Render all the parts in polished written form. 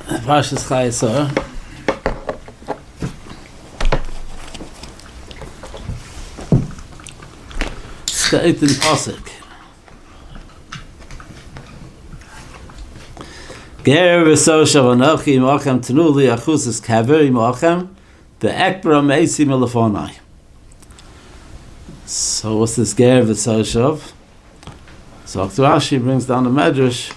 Parshas Chayei Sara. State in Pasuk. Ger v'soshav anochi imachem tenu li achus kaver imachem ve'ekbra meisi melefonai. So what's this ger v'soshav? So Dr. Rashi brings down the medrash.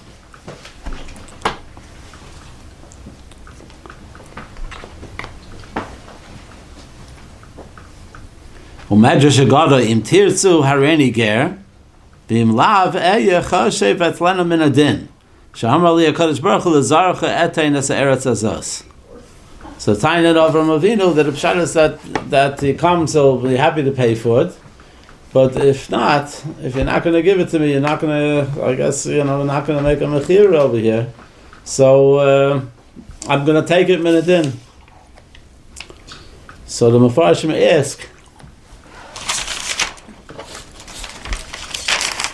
Umedrash agada im tirtzu hareni ger b'im lav eya choshev etlena min adin she'amar li HaKadosh Baruch Hu l'zarcha etein es ha'eretz azos. So Tainat Avram Avinu that the pshat is that he comes, he'll be happy to pay for it. But if not, if you're not going to give it to me, you're not going to, I guess, we're not going to make a mechir over here. So I'm going to take it min adin. So the Mefarshim ask,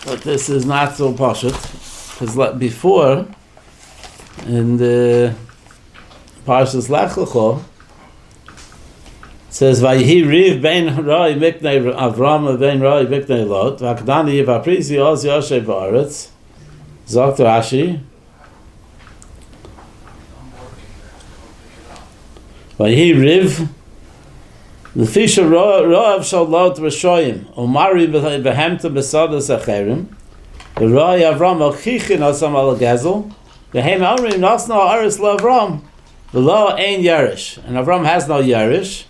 but this is not so pashut, because before, in the Parshas Lech Lecho, it says, "Vayihi riv bein roi miknei Avram bein roi miknei Lot, v'akdani v'aprizi oz yoshev ba'aretz." Zok Rashi, "Vayihi riv l'fisha roav shal Lot reshoyim umari behemta besadas acherim v'roi Avram ochichin osam al gezel v'hem amrim nosna aretz l'Avram v'lo ein yerish," and Avram has no yerish.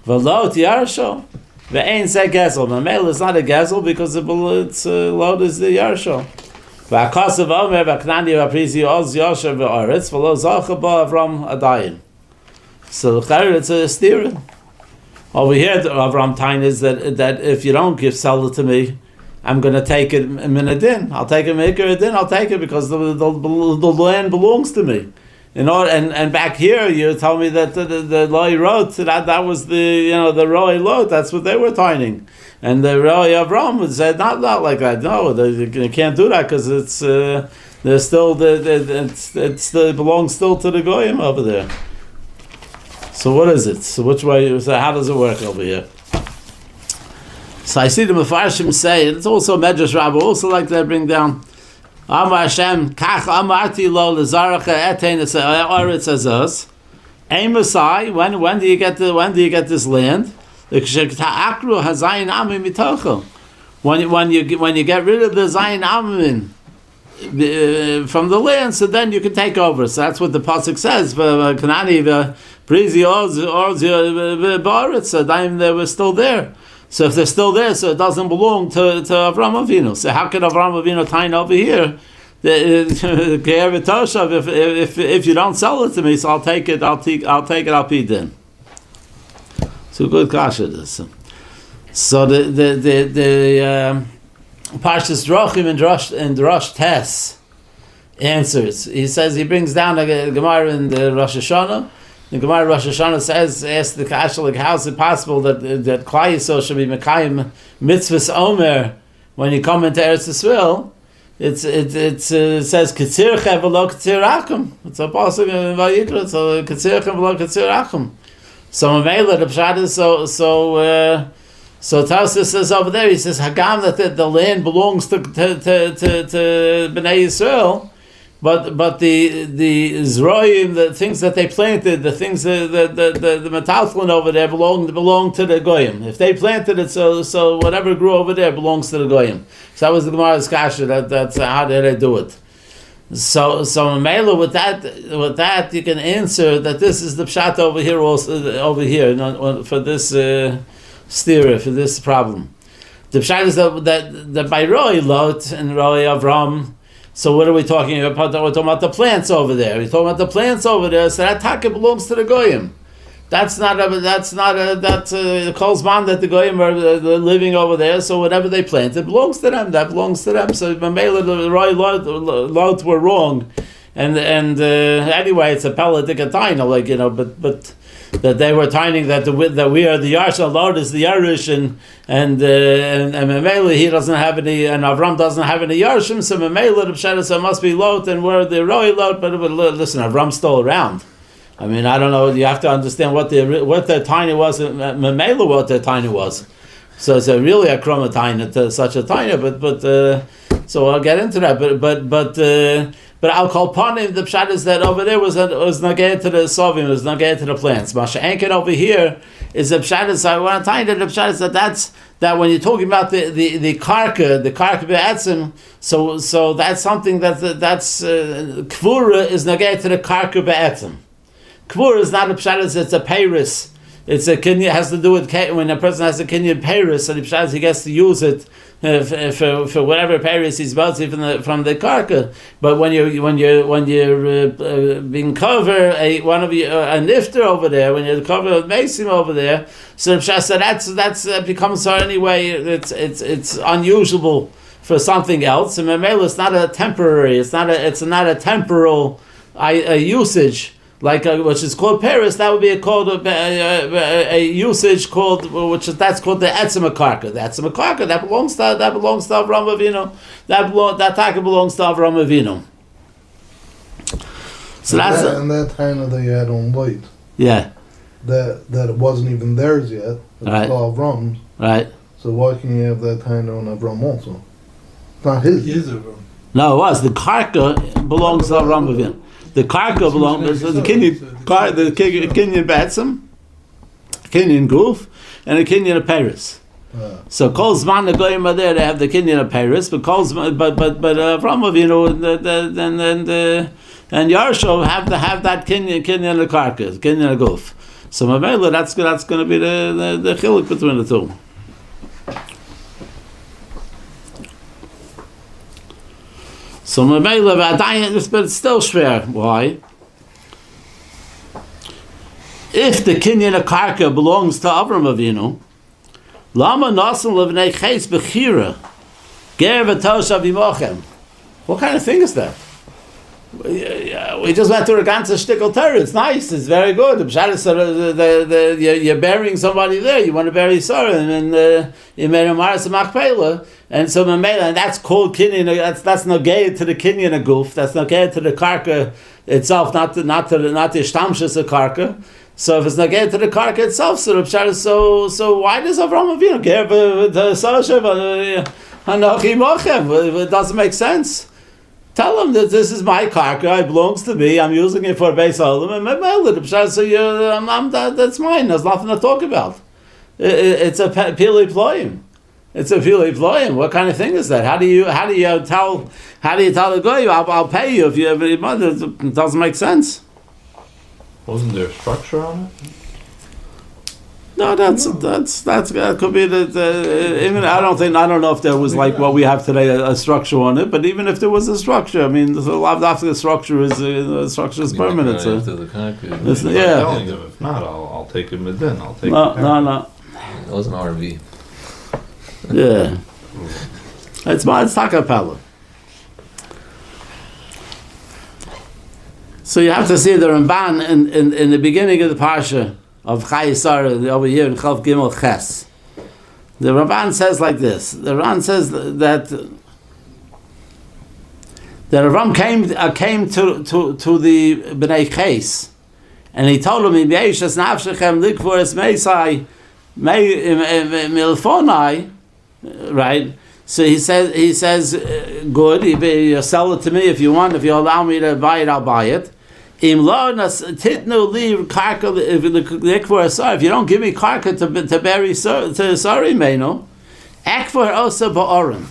V'lo tiyarsho ve'ein se gezel. Mamel is not a gezel because it's load is the yarsho. V'akasav omer v'aknani v'aprizi oz yosher v'aretz v'lo zacha ba Avram adayin. So it's a steering. Over here, Avram Tain is that if you don't sell it to me, I'm going to take it min adin. I'll take it mikra adin. I'll take it because the land belongs to me. And back here you tell me that the Loi wrote that was the Roi Lot. That's what they were tining, and the Roi Avram said not like that. No, you can't do that because it's there's still it belongs still to the goyim over there. So what is it? So which way? So how does it work over here? So I see the Mefarshim say it's also Medrash Rabbah also like they bring down. Amar Hashem, Kach Amarti Lo L'Zaracha Etein Es Ha'aretz Azos. Ein Masai, when do you get this land? Ta'akru Hazayin Amin Mitocho. When you get rid of the Zayin Amin from the land, so then you can take over. So that's what the pasuk says. Kanani Prizi Oz Ba'aretz. So they were still there. So if they're still there, so it doesn't belong to Avram Avinu. So how can Avram Avinu tie over here? If you don't sell it to me, so I'll take it. I'll take it. I'll pay then. So good kasha this. So the Parshas Drachim and Rosh Tes answers. He says he brings down a Gemara in the Rosh Hashanah. The Gemara Rosh Hashanah says, asks the Kasha, like, how is it possible that Klal Yisrael should be Mekayim mitzvahs Omer when you come into Eretz Yisrael? It says Ketzirchem v'lo Ketzirakum. It's a pasuk in Vayikra. So Ketzirchem v'lo Ketzirakum. So Mamela the pshat is so Tausa says over there. He says Hagam that the land belongs to Bnei Yisrael. But the Zroim, the things that they planted, the things the metalflin over there belong to the goyim. If they planted it, so whatever grew over there belongs to the goyim. So that was the Gemara's kasha. That's how did they do it? So Mela with that you can answer that this is the pshat over here also for this stira, for this problem. The pshat is that by Roi Lot and Roi Avram. So what are we talking about? We're talking about the plants over there. We're talking about the plants over there. So that taka belongs to the goyim. That's not a kolzman that the goyim are living over there. So whatever they planted belongs to them. That belongs to them. So Mamela the Roy Lot were wrong anyway, it's a Paladikataina, like, but that they were tining that we are the Yarsha, Lord is the Yarush, and Mamela he doesn't have any, and Avram doesn't have any Yarshim, so Mamela the Pshat so must be Lot, and we're the Roi Lot. But listen, Avram's still around. I mean, I don't know. You have to understand what the tiny was. Mamela what the tiny was. So it's really a kroma tiny to such a tiny. But so I'll get into that. But I'll call upon him. The pshat is that over there was nageh to the sovim, was nageh to the plants. Masha Enken over here is the pshat is. I want to tell you that the pshat is that when you're talking about the karka be'etzim, so that's something that's kvura is nageh to the karka be'etzim. Kvura is not a pshat; it's a peiris. It's a kinyan, has to do with when a person has a kinyan peiris, and the pshat he gets to use it for whatever peiris he's about from the karka. But when you're being covered a nifter over there, when you're covered a mesim over there, so the pshat said that's becomes anyway. It's unusual for something else. And memela it's not a temporary. It's not a temporal usage. Like which is called Paris, that would be called a usage called that's called the etzema karka. The etzema karka that belongs to Avram Avinu. That taka belongs to Avram Avinu. So that's and that time that they had on light. Yeah. That it wasn't even theirs yet. It was right. Avram's. Right. So why can you have that time on Avram also? It's not his. He is Avram. No, it was the karka belongs to Avram Avinu. The karka belongs to the kinyan betzim, kinyan goof, and a kinyan of Paris. So kol zman the goyim are there. They have the kinyan of Paris, but Avram Avinu and Yarsho have that kinyan of karka, kinyan of goof. So Mamela, that's going to be the chiluk between the two. So Mamela, but it's still schwer. Why? If the kinyan of karka belongs to Avram Avinu, lama nasan levnei ches bechira ger v'toshav imochem. What kind of thing is that? We just went through a ganze shtickle Torah. It's nice. It's very good. You're burying somebody there. You want to bury Sarah, and you made a maras machpelah, and so and that's called kinyan. That's nogay to the kinyan of goof. That's nogay to the karka itself, not the shtamshus of karka. So if it's nogay to the karka itself, so why does Avram Avinu give the Sarah Hanochi Mochem? It doesn't make sense. Tell them that this is my karka, it belongs to me, I'm using it for Beis Olam, and that's mine, there's nothing to talk about. It's a pili ployim. It's a pili ployim. What kind of thing is that? How do you tell the guy, I'll pay you if you have any money? It doesn't make sense. Wasn't there a structure on it? No, that could be even I don't know if there was like what we have today a structure on it, but even if there was a structure, I mean, after the structure is permanent. So. Yeah. If not, I'll take him then. I'll take. No. It was an RV. Yeah, it's takapella. So you have to see the Ramban in the beginning of the parsha of Chayei Sara over here in Chav Gimel Ches. The Ramban says like this. The Ramban says that Avram came to the Bnei Ches, and he told him, "Yeishas nafshechem likvores meisai milfonai." Right. So he says, "Good. You sell it to me if you want. If you allow me to buy it, I'll buy it." If you don't give me karka to bury to Sari Meno, Akvar Osa Ba'orim.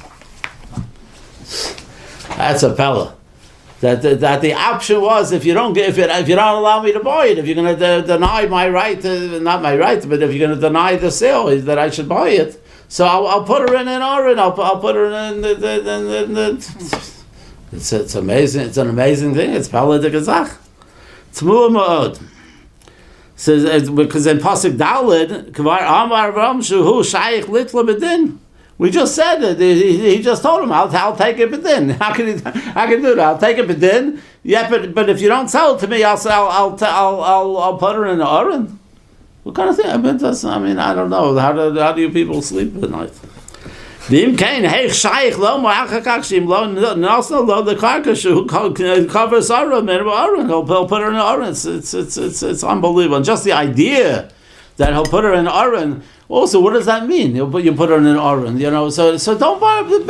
That's a pella. That the option was if you don't allow me to buy it, if you're going to deny my right, not my right, but if you're going to deny the sale that I should buy it, so I'll put her in an oren. I'll put her in the it's amazing. It's an amazing thing. It's pella de gazach. Tzmuah ma'od. Says because in pasuk Daled, Kvar Amar Avram Shuhu Shaykh Litla Bedin. We just said it. He just told him, I'll take it, but then how can do that? I'll take it, but then but if you don't sell it to me, I'll put her in the oven. What kind of thing? I don't know. How do you people sleep at night? The carcass who covers Aron, he'll put her in the Aron. It's unbelievable. And just the idea that he'll put her in Aron. Also, what does that mean? You put her in an Aron, So don't go to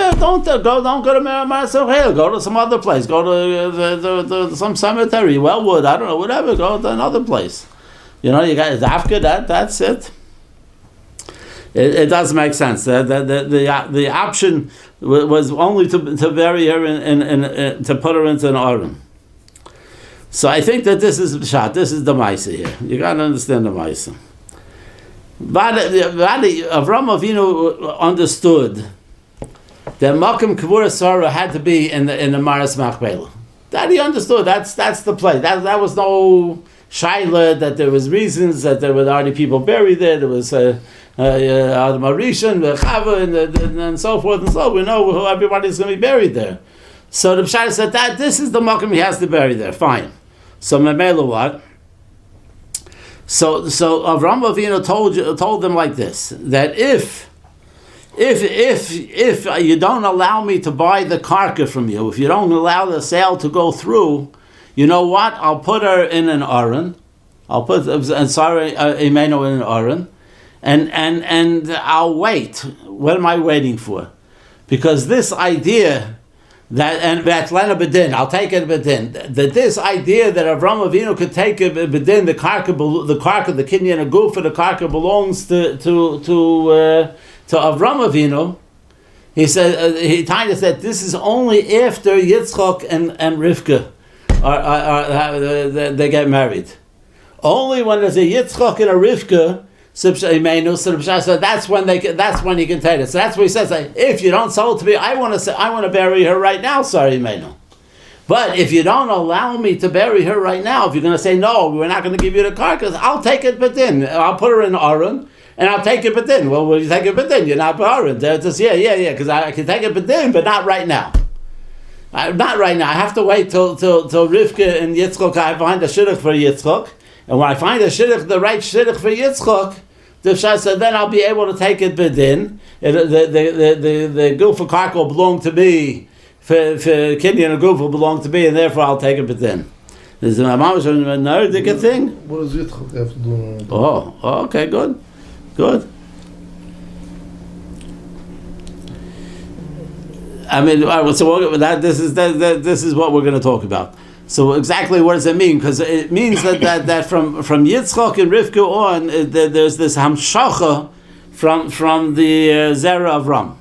Marasel. Go to some other place. Go to some cemetery, Wellwood. I don't know, whatever. Go to another place. You got Afka. That's it. It does make sense. The option was only to bury her in to put her into an Aron. So I think that this is Pshat. This is the Maisa here. You got to understand the Maisa. Avram Avinu understood that Makom Kavura Sarah had to be in the Maras Machpelah. That he understood. That's the place. That was no shaila that there was reasons that there were already people buried there. There was Adam Arishan, Chava, and so forth and so. We know who everybody's going to be buried there. So the Pshat said that this is the Makom he has to bury there. Fine. So Memela what? So Avram Avinu told them like this, that if you don't allow me to buy the karka from you, if you don't allow the sale to go through, you know what? I'll put her in an Aron. I'll put Imeno in an Aron, and I'll wait. What am I waiting for? Because this idea that's Lena Bedin, I'll take it Bedin. That this idea that Avram Avinu could take it Bedin, the karka, the kinyan agufa, the karka belongs to Avram Avinu. He said he said this is only after Yitzchak and Rivka they get married. Only when there's a Yitzchak and a Rivka. So that's when he can take it. So that's what he says. If you don't sell it to me, I want to bury her right now. Sorry, Meno. But if you don't allow me to bury her right now, if you're going to say no, we're not going to give you the carcass, I'll take it. But then I'll put her in Aron, and I'll take it. But then, well, will you take it? But then you're not Aron. Just yeah, because I can take it. But then, but not right now. Not right now. I have to wait till Rivka and Yitzchak. I find a shidduch for Yitzchak, and when I find a shidduch, the right shidduch for Yitzchak. The Pshat said, then I'll be able to take it bedin. The goof of karka will belong to me. For Kinyan and goof will belong to me, and therefore I'll take it bedin. Is the mamash a nerdic thing? What does Yitzchak have to do? Oh, okay, good. I mean, so this is what we're going to talk about. So exactly what does it mean? Because it means that from Yitzchak and Rivka on, there's this hamshacha from the Zera of Ram.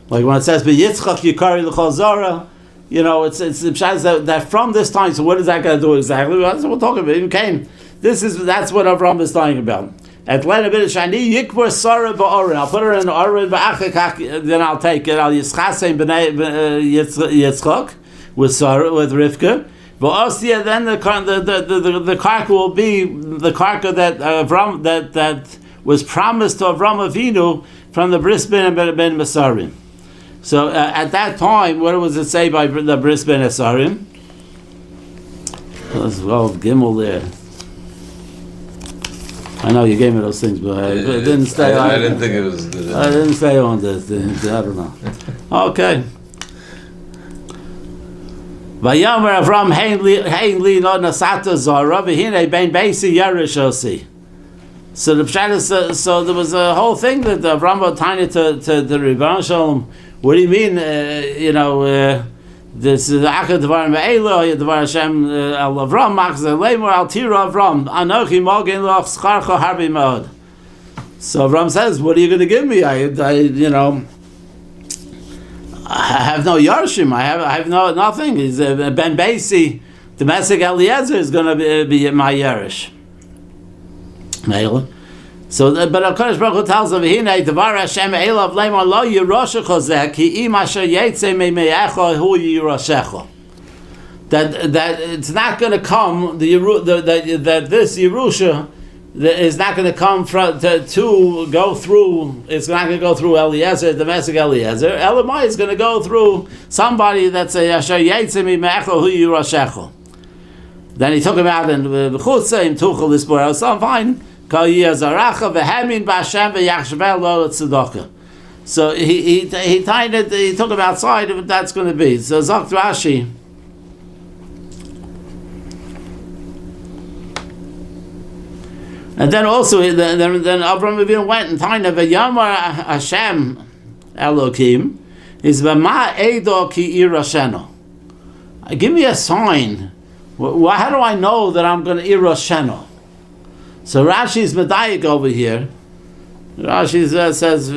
Like when it says, "But Yitzchak Yikari l'chol Zara," it's the pshat that from this time. So what is that going to do exactly? That's what we're talking about. It came. That's what Avram is talking about. At Lena bit shani yikvar Sarah ba'aron. I'll put her in the aron ba'achakak. Then I'll take it. I'll yischasem b'nei Yitzchak with Sarah with Rivka. But Ostia, then the karka will be the karka that Avram that was promised to Avram Avinu from the bris ben Mesarim. So at that time, what was it say by the bris ben Mesarim? Well, Gimel there. I know you gave me those things, but I didn't stay. I didn't think it was. I didn't stay on this. I don't know. Okay. Vayomer Avram hein li no nasata zara v'hinei ben beisi yerish osi. So the pshat is, so there was a whole thing that Avram was tiny to the Rebbeinu Shalom. What do you mean? This is Akad Dvar Me'elo, Dvar Hashem Al Avram, Machzeh Lemor Al Tira Avram, Anochi Mogen Loch Scharcho Harbi Mod. So Avram says, what are you going to give me? I have no Yarshim, I have nothing. He's Ben Beisi, domestic Eliezer is going to be my Yerush. So, but HaKadosh Baruch Hu tells him, "Hinei Dvar Hashem Elav Leimor Lo Yiroshecho Zeh Ki Im Asher Yetze Me'Me'echo Hu Yiroshecho." That it's not going to come that this Yerusha is not going to come from to go through. It's not going to go through Eliezer, domestic Eliezer. Elamai is going to go through somebody that's a Asher Yaitzim Me'echel Hu Yirashecho. Then he took him out in B'chutza in Tuchel this boy. So fine. Kol Yizaracha v'Hemin B'Hashem v'Yachshvel Lo Tzedakah. So he tied it. He took him outside. What that's going to be. So Zok Rashi. And then also, then Avram Avinu went and tied it. V'Yamar Hashem Elokim is v'ma Eido ki irasheno. Give me a sign. How do I know that I'm going to irasheno? So Rashi's medayik over here. Rashi says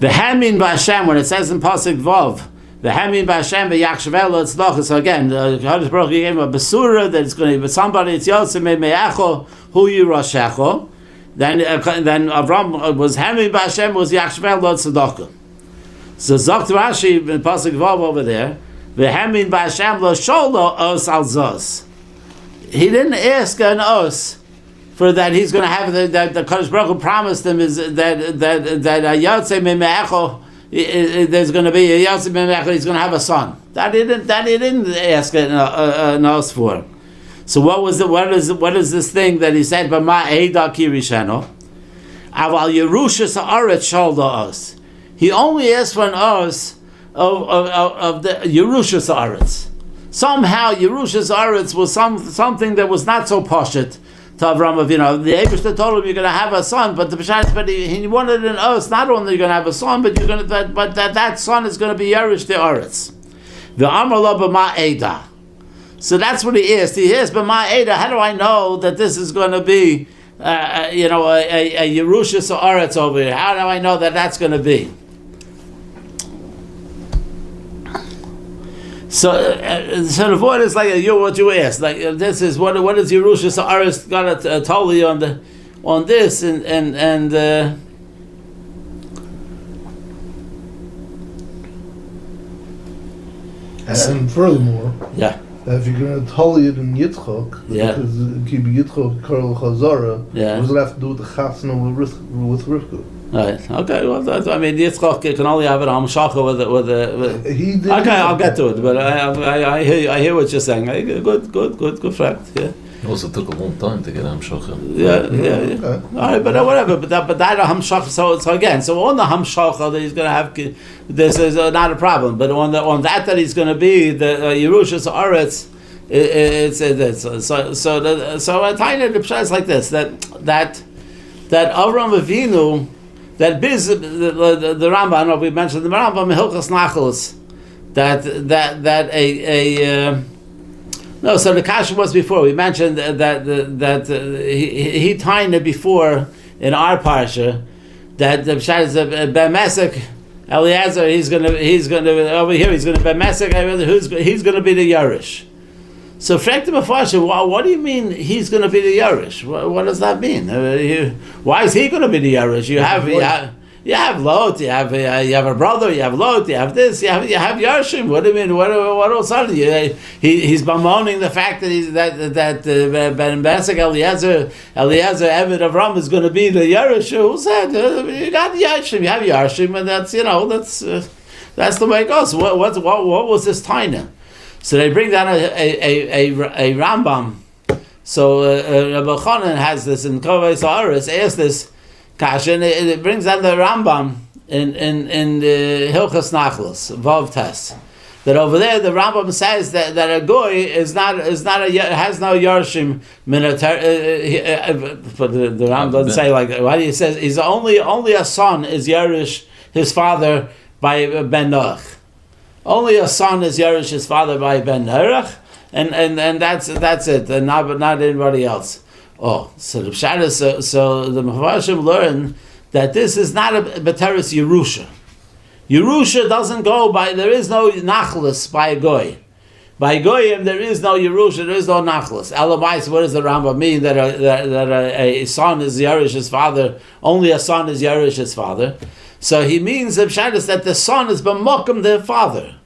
v'hamin b'Hashem, when it says in pasuk Vav, v'hamin b'Hashem v'yachshvel lo tzedakah. So again, the Kadosh Baruch Hu gave him a besura that it's going to be somebody. It's yotzei me'echo hu yirashecho. Then Avram was hamin b'Hashem, was yachshvel lo tzedakah. So Zokt Rashi in pasuk Vav over there, v'hamin b'Hashem lo sholo os al zos. He didn't ask an os for that. He's going to have that the Kadosh Baruch Hu promised him is that Yotzei Mimecho. There's going to be a Yotzei Mimecho. He's going to have a son. That he didn't ask an os for. So what is this thing that he said? B'ma Eida Kirisheno. Aval Yerushas Haaretz Sholda os. He only asked for an os of the Yerushas Haaretz. Somehow Yerushas Haaretz was something that was not so poshut to Avram Avinu. The Eibishter told him you're going to have a son, but he wanted an os. Not only you're going to have a son, but that son is going to be Yerush the Haaretz. The Amar lo b'ma Eida. So that's what he asked. He asked b'ma Eida. How do I know that this is going to be a Yerushas Haaretz over here? How do I know that that's going to be? So the point is like what you asked. Like this is what is Yerushas Haaretz got to tell you on this and furthermore, yeah. If you're going to tell it in Yitzchok, because Kibi Yitzchok Karl Chazara, what does it have to do with the Chasna with Rivka? Right. Okay. Well, I mean, Yitzchak can only have it Hamshacha with He did. Okay, I'll get to it, but I hear what you're saying. Good fact. Yeah. It also took a long time to get Hamshacha. Yeah. Okay. All right, but whatever. But that Hamshacha. So again, so on the Hamshacha that he's going to have, this is not a problem. But on that he's going to be the Yerushas Haaretz. It's so I tie it the pshat is like this that Avram Avinu. That the Rambam, I don't know if we mentioned the Rambam Hilchos Nachos, no. So the kasha was before we mentioned that he tied it before in our parsha that the pshat is B'mesek Eliezer. He's going to over here. He's going to B'mesek. He's going to be the Yerush. So, what do you mean he's going to be the Yerush? What does that mean? Why is he going to be the Yerush? You have Lot, you have a brother, you have Lot, you have this, you have Yarshim. What do you mean? What else are you? He's bemoaning the fact that Ben Besek Eliezer Eved Avram is going to be the Yerush. Who said you got Yarshim? You have Yarshim, and that's the way it goes. What was this taina? So they bring down a Rambam. So Rabbi Chanan has this in Kovei Sa'aris, asks this kasha, and it brings down the Rambam in the Hilchos Nachlos, Vav Tes. That over there the Rambam says that a goy has no Yarshim Minatar. But the Rambam doesn't say like that. He says he's only a son is Yerush his father by Ben Noach. Only a son is Yerush his father by Ben Nerach, and that's it, and not anybody else. Oh, so the pshat is so the Mefarshim learn that this is not a B'teres Yerusha. Yerusha doesn't go by. There is no nachlas by a goy. By goyim there is no Yerusha. There is no nachlas. Elamais, what does the Rambam mean that a son is Yerush his father? Only a son is Yerush his father. So he means the pshat is that the son is b'mokum the father.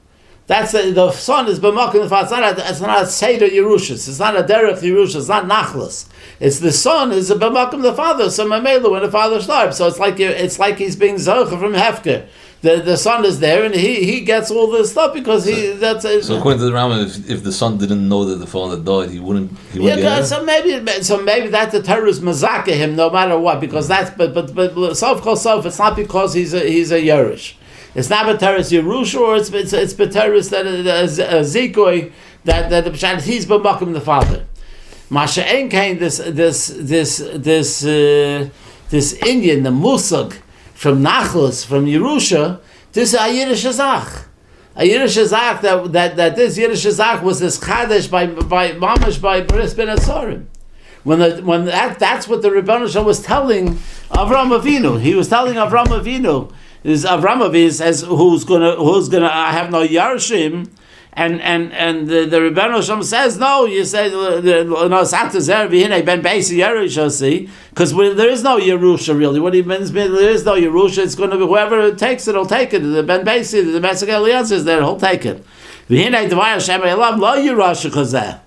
That's the son is b'makom the father. It's not a seder Yerushas. It's not a derech Yerushas. It's not nachlas. It's the son is a b'makom the father. So mamelu when the father starts. So it's like he's being zocher from hefker. The son is there and he gets all this stuff because so according to the Rambam, if the son didn't know that the father died, he wouldn't get so maybe that the Torah is mazaka him no matter what, because that's but self called self. It's not because he's a Yerush. It's not B'teres Yerusha, or it's B'teres that Zikoi that he's b'makom the father. Masha Ein Kain this Indian, the Musag from Nachlos, from Yerusha, this is a Yiddish Azach. A Yiddish Azach that this Yiddish Azach was this Chadesh by Mamash by Bris Ben Asarim. That's what the Rebbeinu Shalom was telling Avraham Avinu. He was telling Avraham Avinu. Avraham Avinu says who's gonna have no Yarshim, and the Rebbeinu Shalom says no. You say no Satazer v'hinei ben beisi Yerusha, see, because there is no Yerusha really. What he means there is no Yerusha. It's going to be whoever takes it, will take it. The ben beisi, the Mesach Eliezer is there, he'll take it. V'hinei d'vay Hashem elam lo Yerusha kazeh.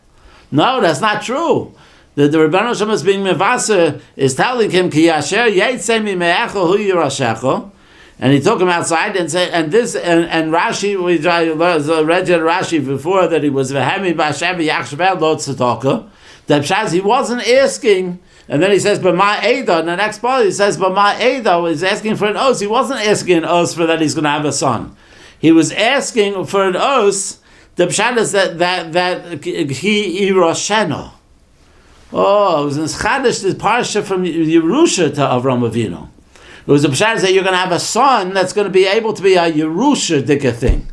No, that's not true. The Rebbeinu Shalom is being mevaser, is telling him ki yasher yeitzei mime'echo hu Yerushecho. And he took him outside and said, and Rashi, we read Rashi before that he was v'hemi b'Hashem v'yachshvel lo tzedakah. That Pshaz, he wasn't asking, and then he says, "B'ma Eda." In the next part, he says, "B'ma Eda." He's asking for an os. He wasn't asking an os for that he's going to have a son. He was asking for an os. The Pshaz is that he Irosheno. Oh, it was in Chadash, the parsha from Yerusha to Avraham Avinu. It was a pshat that you're going to have a son that's going to be able to be a Yerusha dika thing.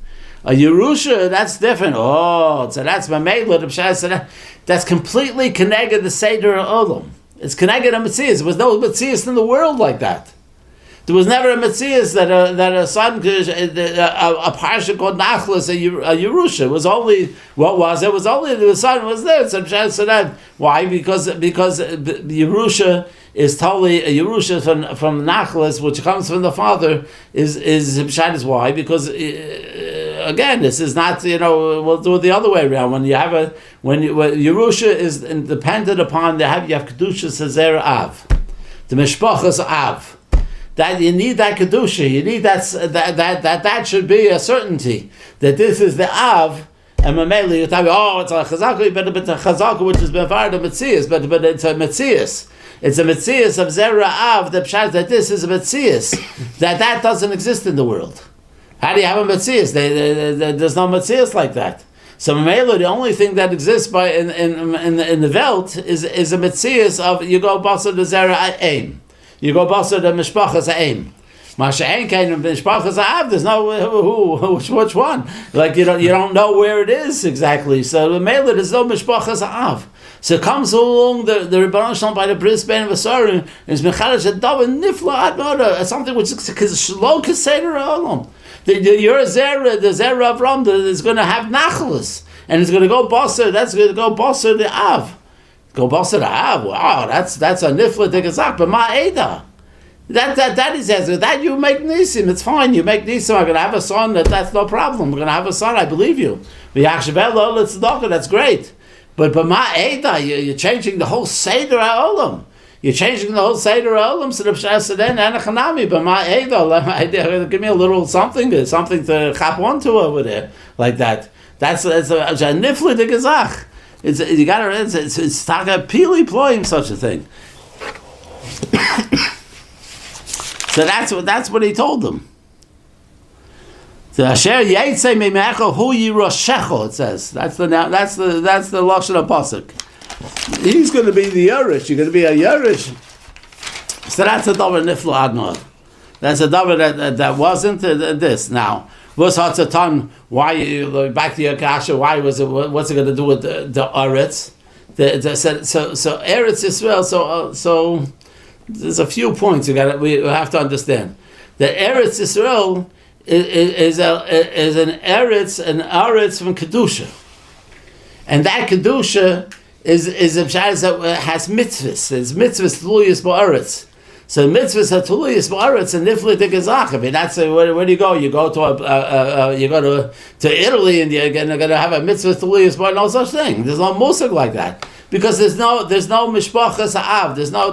A Yerusha, that's different. Oh, so that's Mamela, the pshat, so that's completely connected the Seder Olam. It's connected to Metzias. There was no Metzias in the world like that. There was never a Metzias that a son could, a parsha called Nachlas, a Yerusha. It was only, what was it? It was only the son was there. So that, why? Because Yerusha is totally a Yerusha from Nachlas, which comes from the father, is why? Because again, this is not, we'll do it the other way around. When Yerusha is dependent upon you have Kedusha Sezer Av, the Mishpachas Av. That you need that kedusha, you need that should be a certainty that this is the Av. And Mamela, you tell me, it's a chazaka, but it's a chazaka which has been fired of Metzias, but it's a Metzias. It's a Metzias of Zera Av, the pshat that this is a Metzias, that doesn't exist in the world. How do you have a Metzias? There's no Metzias like that. So Mamela, the only thing that exists in the Welt is a Metzias of, you go Basar the Zera Aim. You go Basar the Mishpachas Aim. Masha Ein Kain Mishpachas Av, there's no which one. Like you don't know where it is exactly. So Mamela, there's no Mishpachas Av. So it comes along the Rebbeinu Shalom by the Bris Ben Asarim, and it's Mechadash Adav Nifla Admara, something which is Shlo Keseder Olam. Your Zera, the Zera of Ram, is going to have Nachlas, and it's going to go Basar. That's going to go Basar the Av. Go Basar the Av. Wow, that's a Nifla Dekazak, but Ma'eda. That is as that you make nisim. It's fine. You make nisim. I'm going to have a son. That's no problem. We're going to have a son. I believe you. That's great. But Ma'eda, you're changing the whole Seder HaOlam. You're changing the whole Seder HaOlam. So the Pshas then Anachanami. But Ma'eda, give me a little something to chap onto over there like that. That's a nifla de gezach. It's taka pili ploying such a thing. So that's what he told them. The Asher Yeitzei Mimecho Hu Yerushecho, it says. That's the lashon of pasuk. He's going to be the Yerush. You're going to be a Yerush. So that's a davar nifla adnod. That's a davar that wasn't this. Now, what's Hatzatan? Why back to your kasha? Why was it? What's it going to do with the Eretz? So Eretz Yisrael. So there's a few points we have to understand. The Eretz Yisrael is an Eretz from Kedusha, and that Kedusha is a pshas that has mitzvahs. It's mitzvahs l'uyis ba'aretz. So mitzvahs hatuliyas ba'aretz and nifli de gezach. I mean, that's where do you go? You go to Italy and you're gonna have a mitzvah tuliyas ba'aretz. No such thing. There's no musig like that because there's no mishpachas ha'av. There's no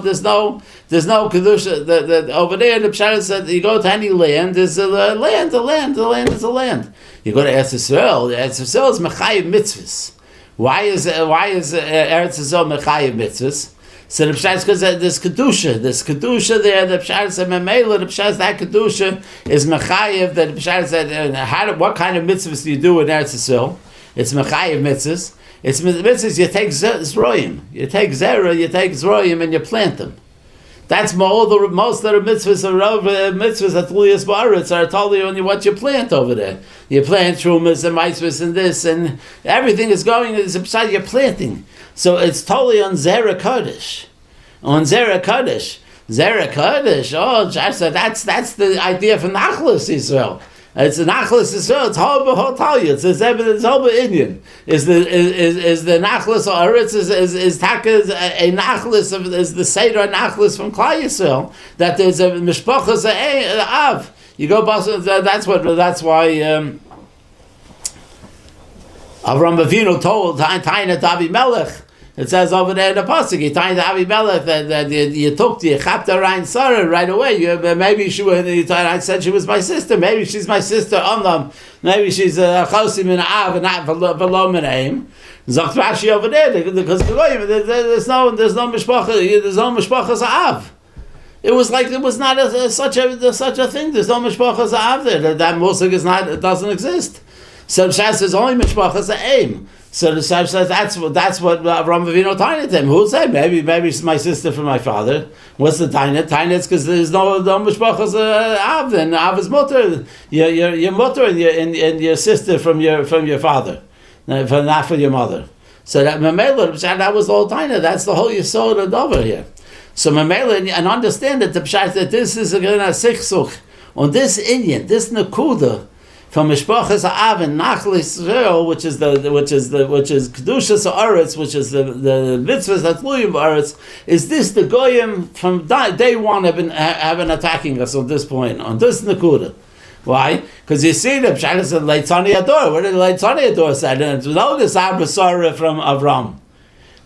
kedusha. Over there, the Pshat said you go to any land. There's a land. The land is a land. You go to Eretz Yisrael. Eretz Yisrael is mechayiv mitzvahs. Why is Eretz Yisrael mechayiv mitzvahs? So the Pshat is because there's kedusha there. The Pshat said memela. The Pshat that kedusha is mechayiv. That the Pshat said what kind of mitzvahs do you do in Eretz Yisrael? It's mechayiv mitzvahs. It's mitzvahs. You take zroyim, you take zera, you take zroyim, and you plant them. That's most of the mitzvahs at Tuliyas Ba'aretz are totally only what you plant over there. You plant trumas and mitzvahs and this and everything is going. It's beside you're planting. So it's totally on Zera Kodesh. On Zera Kodesh. Zera Kodesh. Oh, that's the idea for Nachlas Yisrael. It's a Nachlas Yisrael. It's whole Talia. It's whole Indian. Is the Nachlas Haaretz is a Nachlas is the Seder Nachlas from Klal Yisrael that there's a Mishpachas Av. You go that's why Avram Avinu told Taina to Avimelech. It says over there in the pasuk, you tied to Avimelech that you took the Chapta Rein Sarah right away. Maybe I said she was my sister. Maybe she's my sister Amnam. Maybe she's a Chosim in Av and not V'lo Menaim. Zocht Rashi over there because there's no mishpachas Av. It was like it was not such a thing. There's no mishpachas Av there. That musig is not. It doesn't exist. So Shas is only mishpachas Aim. So the Shas says that's what Avram Avinu Taina to him. Who said maybe she's my sister from my father? What's the Taina? Taina is because there's no mishpachas Av. Then Av is mutter. Your mutter and your sister from your father, not from your mother. So that Mamela that was the whole Taina. That's the whole Yisod over here. So Mamela and understand that the Pshat that this is a sichsuch on this Indian, this Nakuda. From Mishpachas Ha'av and Nachal Yisrael, which is Kedushas Ha'aretz, which is the mitzvahs that Tluyim Ha'aretz, is this the Goyim from day one have been attacking us on this point, on this Nakuda. Why? Because you see the Pshat said Leitzani Ador. What did Leitzani Ador say? And it's no this Abasara from Avram.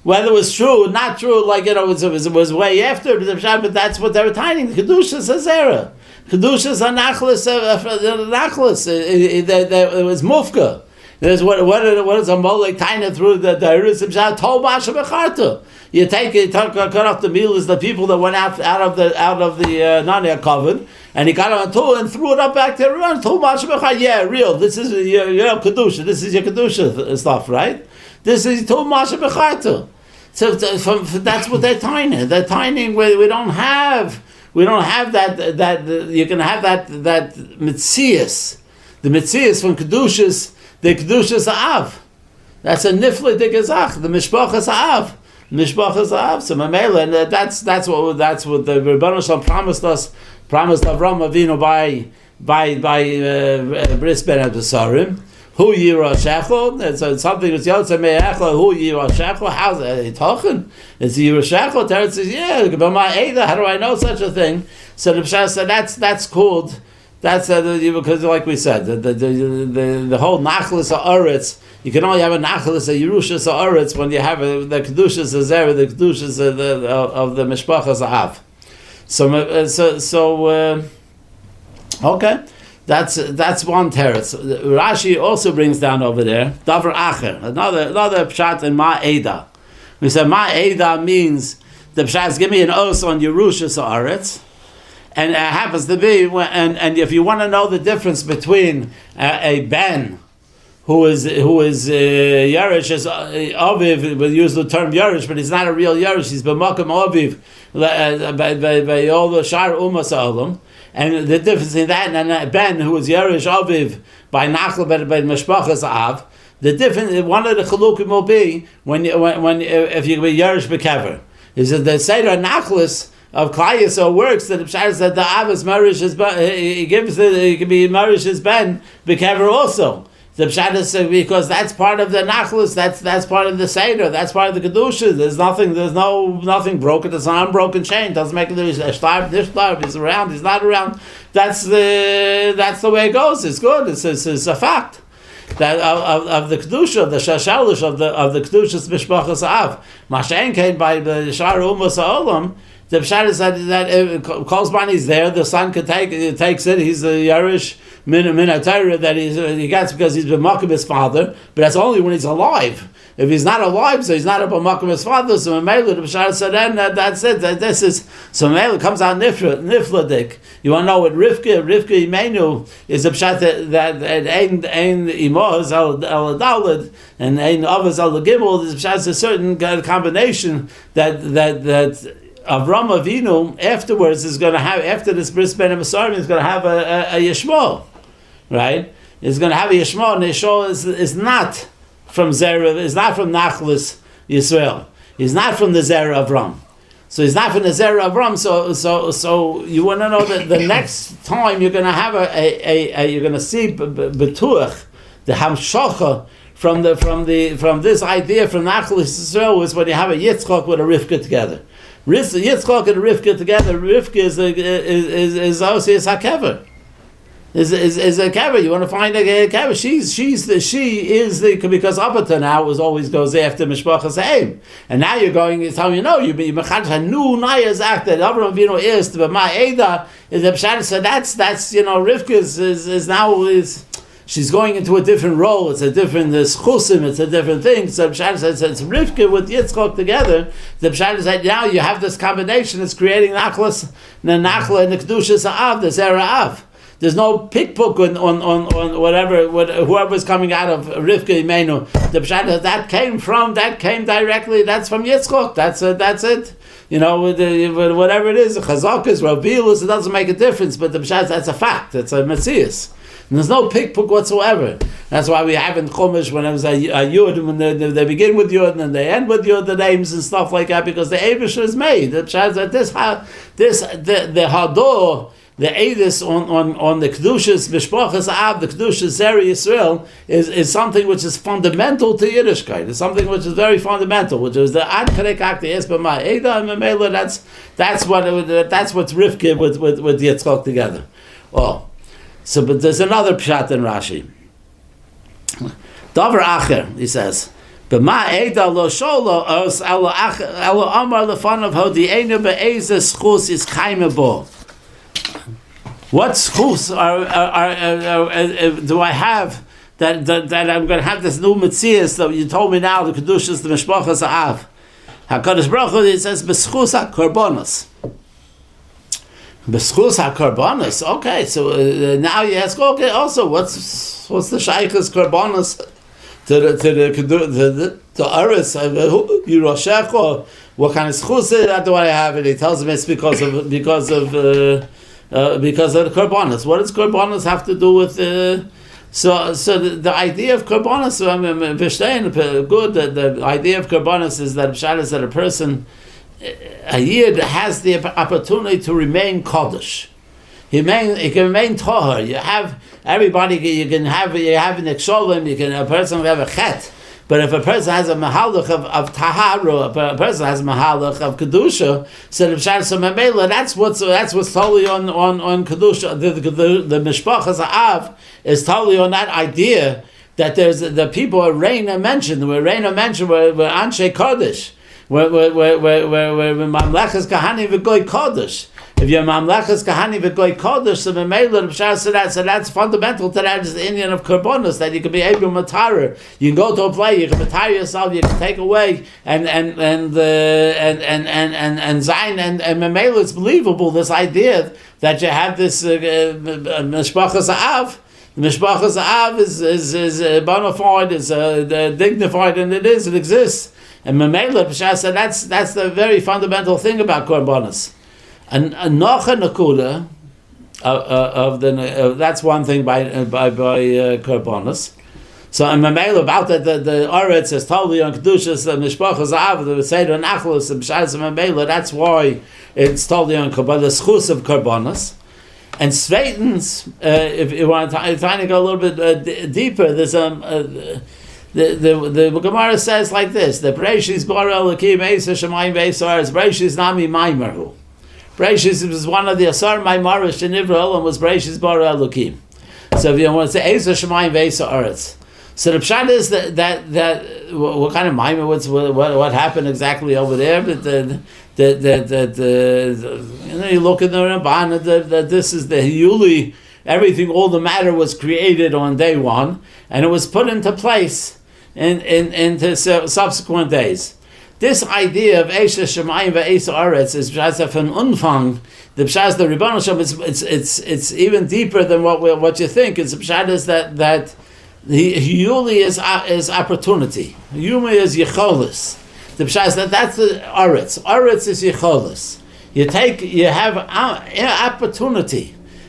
Whether it was true, not true, like it was way after the Pshat, but that's what they were tying. Kedushas Hazera. Kedushas Anachlis, it was Mufka. There's what is a molek taina through the Iris of Shah Tol Basha Becharta. You cut off the meal is the people that went out of the Narnia coven, and he got on a tool and threw it up back there around Tol Basha Becharta. Yeah, real. This is your kedusha. This is your kedusha stuff, right? This is Tol Basha Becharta. So that's what they're tining. They're tining where we don't have that you can have that mitzias, the mitzias from kedushas, the kedushas Av. That's a nifle de gezach, the mishpachas Av. So Mamela, and that's what the Rebbeinu Shalom promised Avram Avinu by Bris Ben Abasarim. Hu Yirashecho. It's something that's Yotze Me'echo. Hu Yirashecho. How's it talking? It's Yirashecho. Teretz says, yeah. But my Ada. How do I know such a thing? So the Pshat said that's called. That's because, like we said, the whole Nachlas Ha'aretz. You can only have a Nachlas Yerushas Ha'aretz when you have the Kedushas Hazera, the Kedushas of the Mishpachas Ha'av. So okay. That's one teretz. Rashi also brings down over there davar acher, another pshat in Ma'eda. We said Ma'eda means the pshat is give me an os on Yerushas Ha'aretz, and it happens to be and if you want to know the difference between a ben who is Yerush as Aviv, we use the term Yerush, but he's not a real Yerush. He's b'makam Aviv by all the shar umas ha'olam. And the difference in that and a ben who is Yerush Aviv by Nachal by Mishpachas Av, the difference, one of the chalukim will be when if you be Yerush Bekever, is that the Seder Nachlas of Klal Yisrael works that the Pshat is that the Av is Marish he can be Marish his ben Bekever also. The pshat is because that's part of the nachlus. That's part of the seder. That's part of the kedusha. There's nothing broken. It's an unbroken chain. Doesn't make it. This shtar. He's around. He's not around. That's the way it goes. It's good. It's a fact that of the kedusha, of the shashalish of the kedushas mishpachas av. Mashen came by the shar umas ha'olam. The pshat is that Kolzban is there. The son takes it. He's the Yerush min HaTorah that he gets because he's been makom his father. But that's only when he's alive. If he's not alive, so he's not a makom his father. So Mamela the pshat said, then that's it. This is so Mamela comes out nifladik. You want to know what Rivka Imenu is a pshat that ein imos al adalad and ein avos al gimel. This pshat is a certain combination that. Avram Avinu afterwards is going to have, after this bris ben Masarim, is going to have a Yishmael, right? He's going to have a Yishmael, and Yishmael is not from Zerah, is not from Nachlis Yisrael. He's not from the Zerah Avram. So he's not from the Zerah Avram. So you want to know that the next time you're going to have you're going to see betuach the hamshacha from this idea from Nachlis Yisrael is when you have a Yitzchak with a Rivka together. Yitzchak and Rivka together. Rivka is hakever. Is a kever. You want to find a kever? She is the because up until now it always goes after mishpachas haim, and now you're telling you mechad a new nayas act that Avraham Avinu is to be my Eda is a pshat. So that's Rivka is now. She's going into a different role. It's a different schusim. It's a different thing. So Pshat says it's Rivka with Yitzchak together. The Pshat is that now you have this combination. It's creating nachlas, the nachla, and the kedushas av, the zera av. There's no pickbook on whatever whoever's coming out of Rivka Imenu. The Pshat is that came directly. That's from Yitzchak. That's it. You know, whatever it is, chazakas, rabilus, it doesn't make a difference. But the Pshat, that's a fact. It's a metzius. And there's no pickbook whatsoever. That's why we have in Chumash when it was a Yud, when they begin with Yud and then they end with Yud, the names and stuff like that, because the Eibush is made. The Hador, the Eidus on the Kedushas, Mishpachas Av, the Kedushas Zera Yisrael, is something which is fundamental to Yiddishkeit. It's something which is very fundamental, which is the Ad Karek Akti Esbama Eida and Memela. That's what's Rivka with Yitzchak together. Oh. So, but there's another pshat in Rashi. Davar acher, he says, "B'ma eda lo sholo os elo amar lefanav hodi'enu be'ezeh schus is chayme bo." What schus do I have that I'm going to have this new metzias that you told me now, the kedushas, the mishpachas av? Hakadosh Baruch Hu, he says, "B'schus hakorbanos." B'schus hakorbanos. Okay, so now you ask, okay, also what's the shaykh's korbanos to the aris Yerushalayim? What kind of schus do I have? And he tells him it's because of the korbanos. What does korbanos have to do with? So the idea of korbanos, good. The idea of korbanos is that pshat is that a person. A yid has the opportunity to remain Kodesh. He can remain Tahor. You have everybody. You have an Eksholim. A person can have a Chet. But if a person has a Mahalach of Taharu, a person has a Mahalach of Kedusha, so the Pshat Mamela, that's what's totally on Kedusha. The Mishpachas Av is totally on that idea that there's the people where Reina mentioned, were Anshe Kodesh. Where Mamlechas Kahani v'Goy Kodesh. If you're Mamlechas Kahani v'Goy Kodesh, so that's fundamental to that is the Indian of Korbanos, that you can be able to matara. You can go to a play, you can matara yourself, you can take away and Zayin and Mamela. It's believable this idea that you have this Mishpachas Av. The Mishpachas Av is bona fide, is dignified, and it exists. And Mamela said that's the very fundamental thing about korbanos. And nocha nakuda that's one thing by korbanos. So in Mamela about that the Oretz is totally on kedushas the mishpachas av the seder nachlos and b'shas Mamela. That's why it's totally on korbanos, the schus of korbanos. And zweitens, if you want to try to go a little bit deeper, there's the Gemara says like this: the Bereshis bara Elokim Eisa Shemayim Ve'Esaretz Bereshis Nami Maimaru. Bereshis was one of the Asar Maimarish in Israel and was Bereshis bara Elokim. So if you want to say Eisa Shemayim Ve'Esaretz, so the pshat is that what kind of Maimar? What happened exactly over there? But you look at the Ramban that this is the Hiyuli. Everything, all the matter was created on day one, and it was put into place into subsequent days. This idea of Eisha Shemayim ve'Eisa Aretz is just an Unfang. The pshat, the Rebbeinu Shalom, it's even deeper than what you think. It's the pshat is that the Hiyuli is opportunity. Hiyuli is Yecholis. The pshat is that's the Aretz. Aretz is Yecholis. You have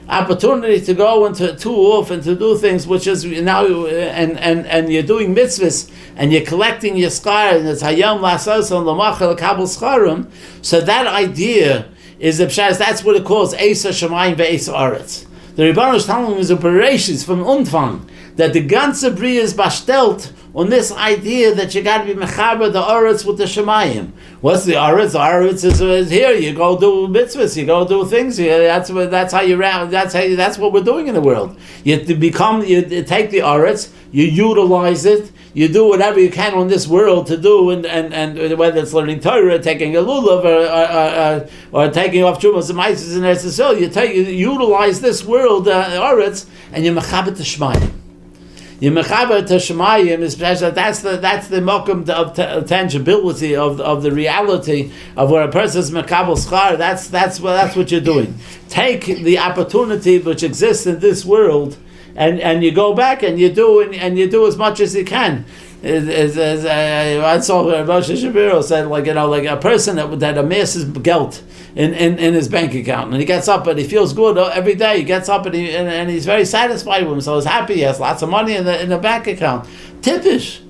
opportunity to go into off and to do things, which is now and you're doing mitzvahs and you're collecting your schar, and it's hayom lasos and lamachal kabel scharim. So that idea is the pshat. That's what it calls Eisa Shemayim ve'Eisa Aretz. The Rebbeinu Shalom is a bereshis from Umfang that the ganze bria is bastelt on this idea that you got to be mechaber the Aretz with the Shemayim. What's the Aretz? The Aretz is here. You go do mitzvahs. You go do things. That's how you round. That's what we're doing in the world. You take the Aretz. You utilize it. You do whatever you can on this world to do, and whether it's learning Torah, taking a lulav, or taking off Trumas and Maises in Eretz Yisrael, you utilize this world, Aretz, and you mechaber the Shemayim. You mechaber to Shemayim is that's the mokum of tangibility of the reality of where a person's mekabel schar. That's what you're doing. Take the opportunity which exists in this world, and you go back and you do as much as you can. I saw Rosh Hashanah said, like a person that amasses geld in his bank account, and he gets up and he feels good every day. He gets up and he's very satisfied with himself. He's happy. He has lots of money in the bank account. Tippish.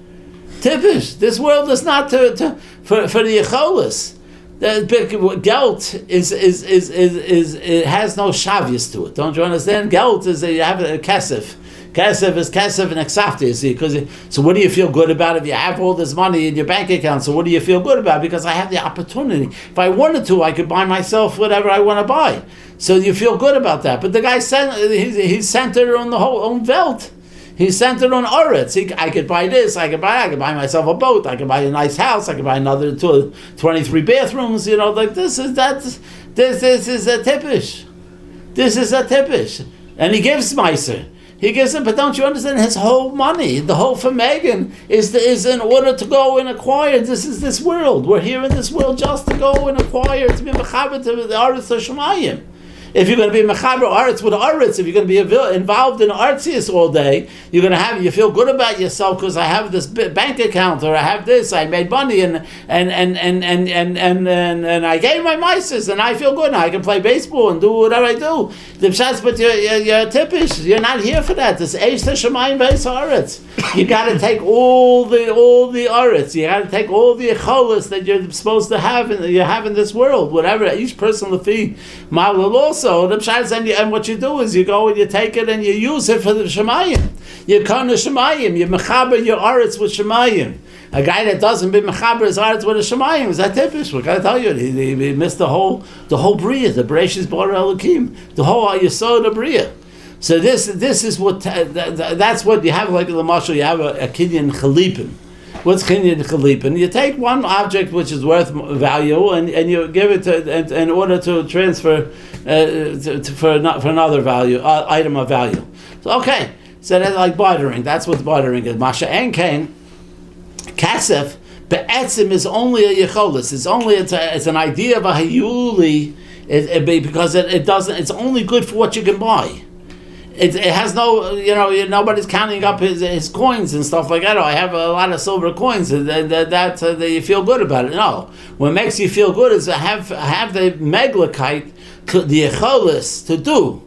This world is not for the Yecholis. The geld is it has no shavius to it. Don't you understand? Geld is you have a kesef. Kesef is kesef and exafta, you see. So what do you feel good about if you have all this money in your bank account? So what do you feel good about? Because I have the opportunity. If I wanted to, I could buy myself whatever I want to buy. So you feel good about that. But the guy he's centered on the whole own Welt. He's centered on Aretz. I could buy this. I could buy myself a boat. I could buy a nice house. I could buy another 23 bathrooms. Like this is a tippish. This is a tippish. And he gives meiser. He gives it, but don't you understand? His whole money, the whole Megan, is in order to go and acquire. This is this world. We're here in this world just to go and acquire, to be mechaber to the Aretz Shemayim. If you're going to be mechaber Aretz with Aretz, if you're going to be involved in Artzius all day, you feel good about yourself because I have this bank account, or I have this, I made money, and I gave my mices, and I feel good now. I can play baseball and do whatever I do. The pshat, but you're tippish. You're not here for that. This Eisa Shemayim ve'Eisa Aretz. You got to take all the Aretz. You got to take all the echolis that you're supposed to have in this world. Whatever each person lefi malal also. The pshat, and what you do is you go and you take it and you use it for the Shemayim. You come to Shemayim. You mechaber your Aretz with Shemayim. A guy that doesn't be mechaber his Aretz with a Shemayim is that typish. We gotta tell you, he missed the whole bria, the Bereshis bara Elokim, the whole Yesod of bria. So this is what that's what you have. Like the Mashal, you have a kinyan chalipin. What's kinyan chalipin? You take one object which is worth value and you give it in order to transfer for another value item of value. So okay, so that's like bartering. That's what bartering is. Masha and Kain, kasef be'etzim is only a yecholis. It's an idea of a hayuli, because it doesn't. It's only good for what you can buy. It has no, nobody's counting up his coins and stuff like that. Oh, I have a lot of silver coins, and that you feel good about it. No, what makes you feel good is to have the meglakite, the yecholis to do.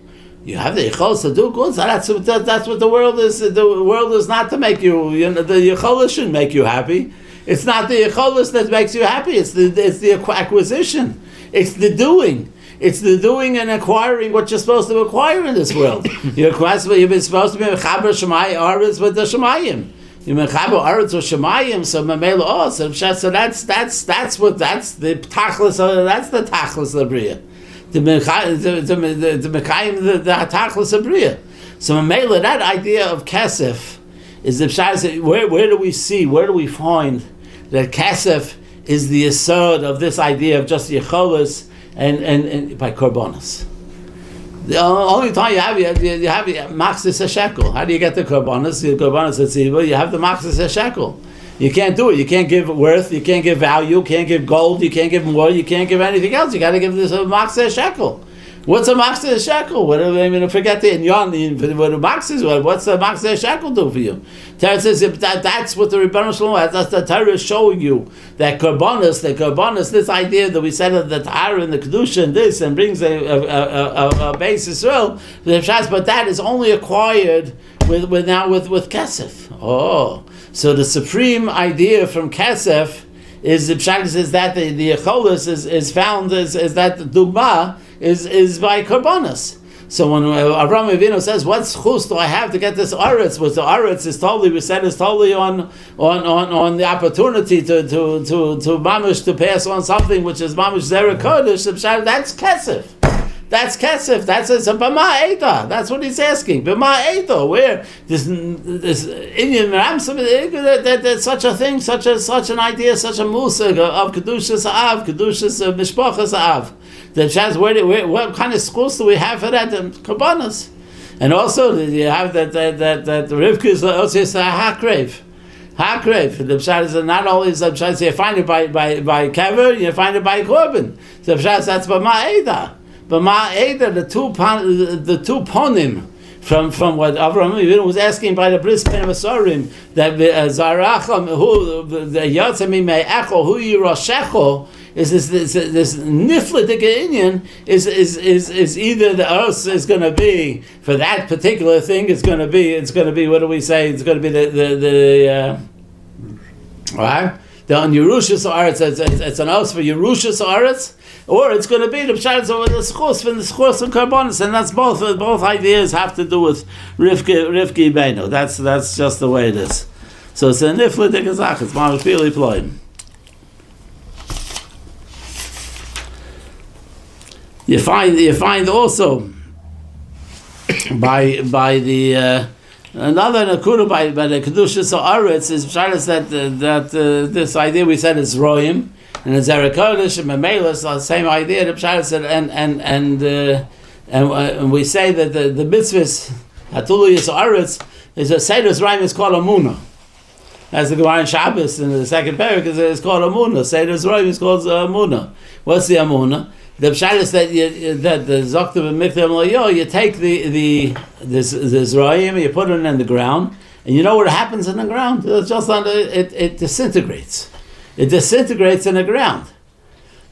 You have the yecholis to do good. So that's what the world is. The world is not to make you. The yecholis shouldn't make you happy. It's not the yecholis that makes you happy. It's the acquisition. It's the doing. It's the doing and acquiring what you're supposed to acquire in this world. You've been supposed to be mechaber Shemai Aretz with the Shemayim. You mechaber Aretz with Shemayim, so Mamela also. So that's the tachlis. That's the tachlis of Bria. The mekayim the tachlis of Bria. So Mamela, that idea of kesef is the pshat. Where do we see? Where do we find that kesef is the yesod of this idea of just yicholos and by korbanos? The only time you have machzis a shekel. How do you get the korbanos? The korbanos at Tzibah, you have the machzis a shekel. You can't do it. You can't give worth. You can't give value. You can't give gold. You can't give more. You can't give anything else. You got to give this a machzis a shekel. What's a machzis shekel? What I mean, forget the inyan. What a machzis? What's a machzis shekel do for you? Torah says that's what the Rebbeinu Shlomo. That's the Torah is showing you that korbanos, this idea that we said of the Torah and the kedusha and this, and brings a base Israel. But that is only acquired with kesef. Oh, so the supreme idea from kesef is the pshat says that the yecholos is found is that the dugma is by korbanos. So when Avraham Avinu says, "What chus do I have to get this aretz?" Which the aretz is totally on the opportunity to mamish to pass on something which is mamish zera kodesh. That's kesef. That's kesef. That's a b'ma eida. That's what he's asking. B'ma eida. Where this Indian Ramsam that such a thing, such an idea, such a musig of kedushas av, kedushas mishpachas av. The chance what kind of schools do we have for that? Korbanos, and also you have that Rivka is also hakrev. The pshat is not only the pshat. So you find it by kever, you find it by korban. The pshat that's b'ma eida. B'ma eida, the two ponim from what Avraham Avinu was asking by the bris ben Masorim that zaracham who the yatzami me'echo who yirashecho. Is this nifladik inyan is either the earth is going to be for that particular thing. It's going to be what do we say? It's going to be the right. The on Yerushas Aretz it's an oath for Yerushas Aretz, or it's going to be the pshat over the schus from the schus and korbanos, and that's both ideas have to do with Rivki Beinu. That's just the way it is. So it's a nifladik azach. It's mamish pili ploim. You find also by the another nakuda by the kedushas aretz is pshalas that this idea we said is royim and it's zerakodesh and memelas the same idea. The pshalas said and we say that the mitzvahs hatuluyas aretz is a seder's rhyme is called amuna. As the Gemara in Shabbos in the second parak is called amuna. Seder's rhyme is called amuna. What's the amuna? The pshat is that the Zoktav and Mikdav you take this Zrayim, you put it in the ground, and you know what happens in the ground? It's just it disintegrates. It disintegrates in the ground.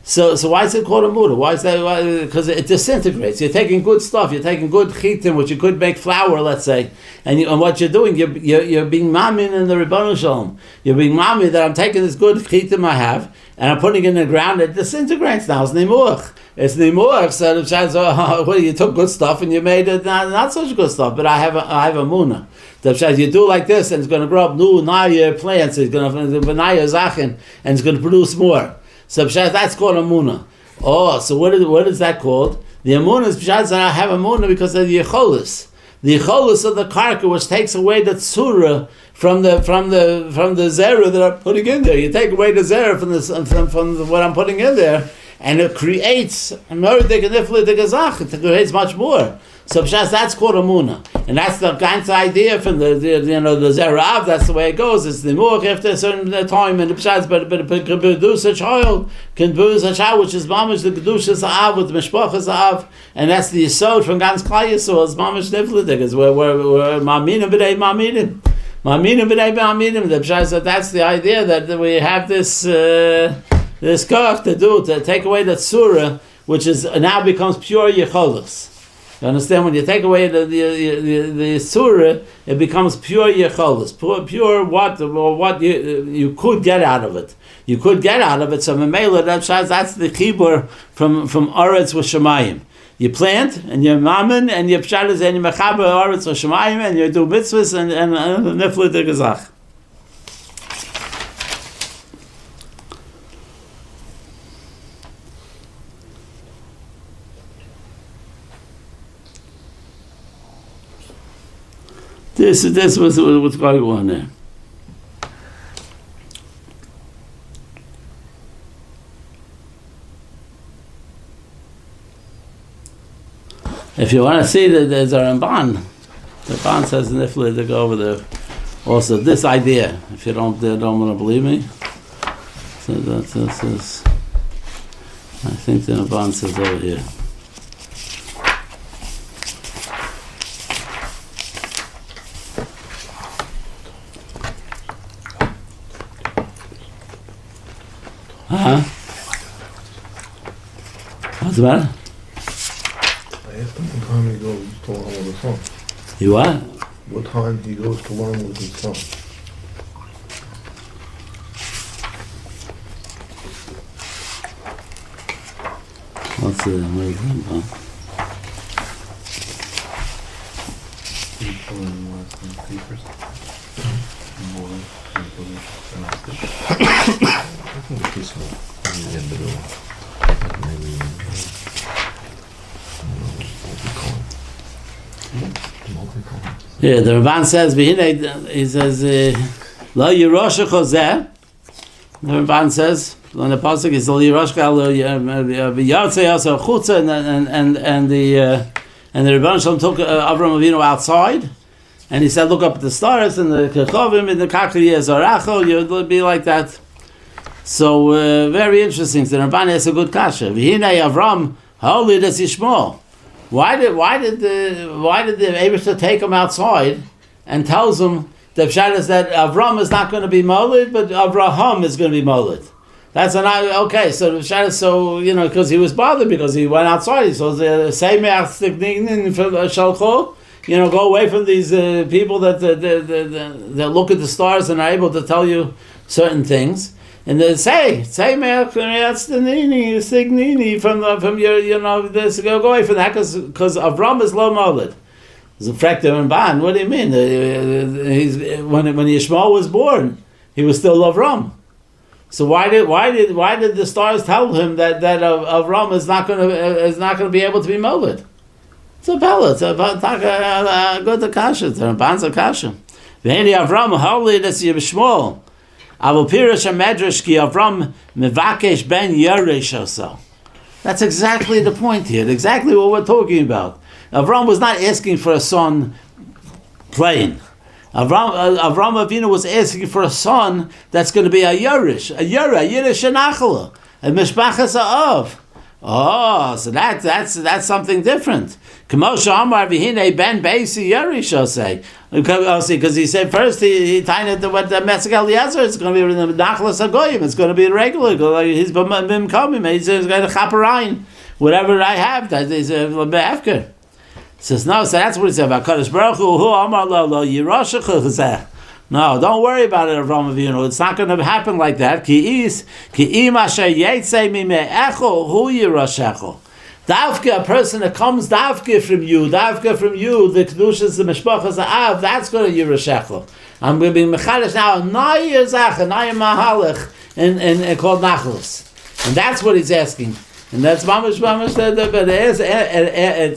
So why is it called a muda? Why is that? Because it disintegrates. You're taking good stuff. You're taking good chitim, which you could make flour, let's say, and what you're doing, you're being mamin in the Rebbeinu Shalom. You're being mamin that I'm taking this good chitim I have, and I'm putting it in the ground. It disintegrates now. It's nimuach. It's nimuach. So you took good stuff and you made it not such good stuff. But I have a muna. You do like this, and it's going to grow up new naya plants. It's going to naya zachin, and it's going to produce more. So that's called a muna. Oh, so what is that called? The amuna is that I have a muna because of the yecholis. The yecholis of the karka, which takes away the tzura from the zera that I'm putting in there. You take away the zera from what I'm putting in there, and it creates it creates much more. So that's called a muna, and that's the kind of idea from the zerav. That's the way it goes. It's the muach after a certain time, and the pshat, but it can produce a child, which is mamish the kedushas av with the mishpachas av, and that's the yisod from Gans Klal Yisrael. It's mamish nifladik. It's where maminim b'dei maminim. Maminim b'dei maminim. The pshat, that's the idea that we have this koch to take away the tzura, which is now becomes pure yecholos. You understand? When you take away the surah, it becomes pure yecholos, pure what you could get out of it. You could get out of it. So Memela, that's the chibur from Aretz with Shemayim. You plant and you mammon and you pshalas and you mechaber Aretz with Shemayim and you do mitzvahs and nifla de gezach. This was what's going on there. If you want to see that there's a Ramban, the Ramban says nifla to go over there. Also, this idea. If you don't want to believe me, so this is. I think the Ramban says over here. What's the matter? I asked him what time he goes to learn with his son. You what? What time he goes to learn with his son. What's the amazing? Yeah, the Ramban says, he says, Lo Yerosh Chozeh. The Ramban says, on the pasuk is Lo Yerosh V'Yatzei Yasa Chutza, and the Rebbeinu Shalom took Avram Avinu outside, and he said, look up at the stars and the Kechovim and the Kakri Yezaracho. You'll be like that. So very interesting. The Ramban has a good kasha. V'hinei Avram Ha'olid Es Yishmo. Why did the Eibusha take him outside and tells him the pshat is that Avram is not going to be molid, but Avraham is going to be molid? That's okay. So the pshat is because he was bothered because he went outside. So the same shalcho, go away from these people that look at the stars and are able to tell you certain things. And they say signini from your this go away from that because Avram is low molid. There's a fractal and ban. What do you mean? When Yishmael was born, he was still Avram. So why did the stars tell him that Avram is not going to be able to be molid? It's a pella. It's a good akasha. It's a ban's akasha. V'heni Avram ha'olid es Yishmael. Avol Pirish HaMedrash Ki Avram Mevakesh Ben Yeresh Oso. That's exactly the point here. Exactly what we're talking about. Avram was not asking for a son plain. Avram Avinu was asking for a son that's going to be a Yeresh, a Yeresh Shenachala, a Mishpachas Ha'av. Oh, so that's something different. K'moshe Amar V'hinei Ben Beisi Yeresh Osei. Because he said first he tied it what the Metzger Eliezer is going to be in the Nachlas Hagoyim. It's going to be regular. He's been coming. He's going to chaparayin whatever I have. That is a be'efker. Says no. So that's what he said about Kadosh Baruch Hu. Hu Amar Lo Yiroshach Chazeh. No, don't worry about it, Avram Avinu. It's not going to happen like that. Ki im asher yetzei mime'echo hu yirashecho. Davka, a person that comes davka from you, the kedushas, the mishpachas, the av, that's going to yirashecho. I'm going to be mechadish now a naya zach, a naya mahalach, and called nachlos, and that's what he's asking. And that's mamash, but there's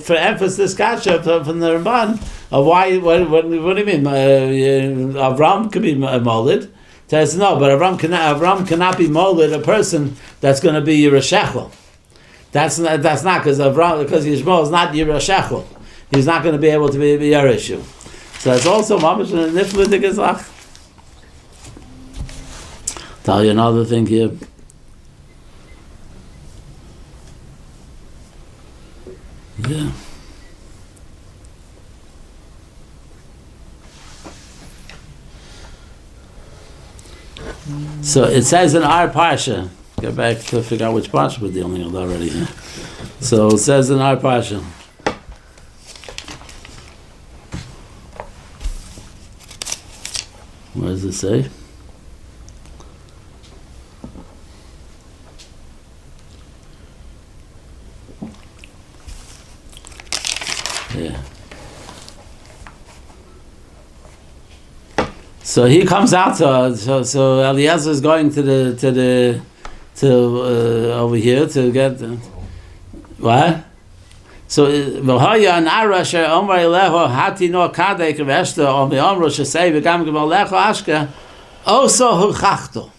for emphasis kasha from the Ramban of why. What do you mean? Avram could be molid. Says no, but Avram cannot be molid. A person that's going to be Yerashechel. That's not because Yishmael is not Yerashechel. He's not going to be able to be Yereshu. So it's also mamash nifla de gezach. Tell you another thing here. Yeah. So it says in our parsha. Get back to figure out which parsha we're dealing with already. So it says in our parsha. does it say? Yeah. So he comes out. So Eliezer is going to over here to get what? So v'haya an arasher omar eleho hati no kadei keveshta om v'omro shesei v'gam gevalecho ashka oso huchachto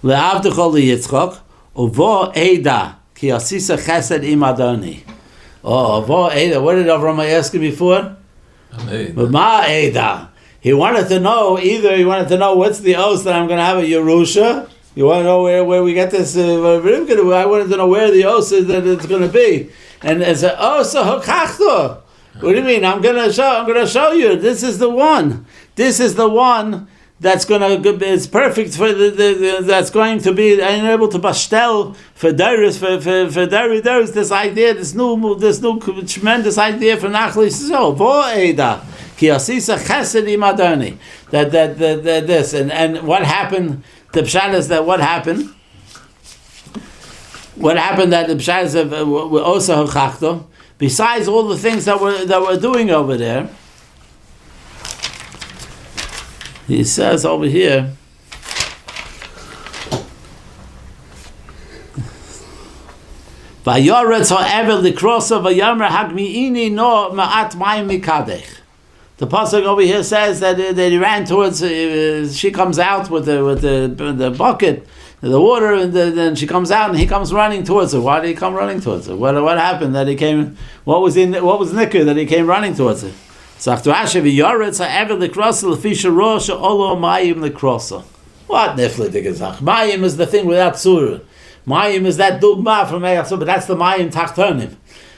le'avdechol liyitzchok uvo eda ki asisa chesed im adoni. Oh, uvo eda. What did Avram ask him before? But ma eda. He wanted to know what's the oath that I'm going to have a Yerusha. You want to know where we get this? I wanted to know where the oath is that it's going to be. And it's a osa hakachto. What do you mean? I'm going to show you. This is the one. This is the one that's going to. It's perfect for that's going to be able to bastel for Darius for Darius. This idea, this new tremendous idea for Nachli. So vo'eda ki asisa chesed imadoni. That this and what happened. The pshat is that what happened. What happened that the pshat is also hachachto. Besides all the things that we're doing over there, he says over here. Vayoretz ha'evel likrosa vayomer hagmiini no ma'at mayim mikadech. The pasuk over here says that he ran towards. She comes out with the bucket, the water, and then she comes out, and he comes running towards her. Why did he come running towards her? What happened that he came? What was nicker that he came running towards her? What niflidik is that? Mayim is the thing without surah. Mayim is that dugma from Eyachsur, but that's the mayim tachtonim.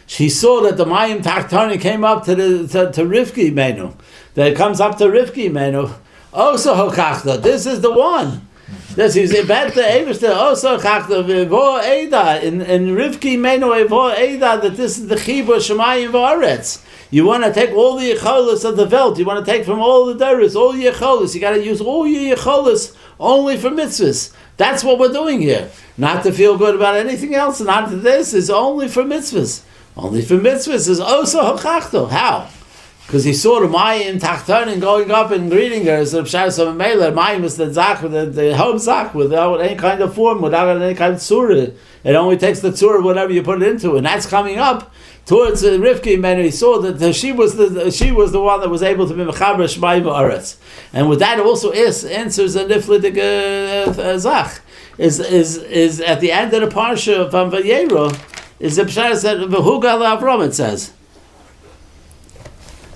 She saw that the mayim tachtonim came up to Rivki Menu. That it comes up to Rivki Menu. Also hokachta. This is the one. This is about the Eivishter. Also hokachta v'vo eida in Rivki Menu v'vo eida that this is the chibur shemayim v'aretz. You want to take all the yecholos of the Welt. You want to take from all the Doris, all your yecholos. You got to use all your yecholos only for mitzvahs. That's what we're doing here. Not to feel good about anything else. Not to this. Is only for mitzvahs. Only for mitzvahs is also hochachto. How? Because he saw the mayim tachtonim going up and greeting her. So Psharas of Mela, mayim is the zach, the home zach, without any kind of form, without any kind of tzura. It only takes the tzura, whatever you put it into, and that's coming up towards Rivki. And he saw that she was the one that was able to be mechaber shmai v'aretz, and with that also answers a niflidik zach. Is at the end of the parsha from Vayero. Is the pshat that v'hugal Avram it says.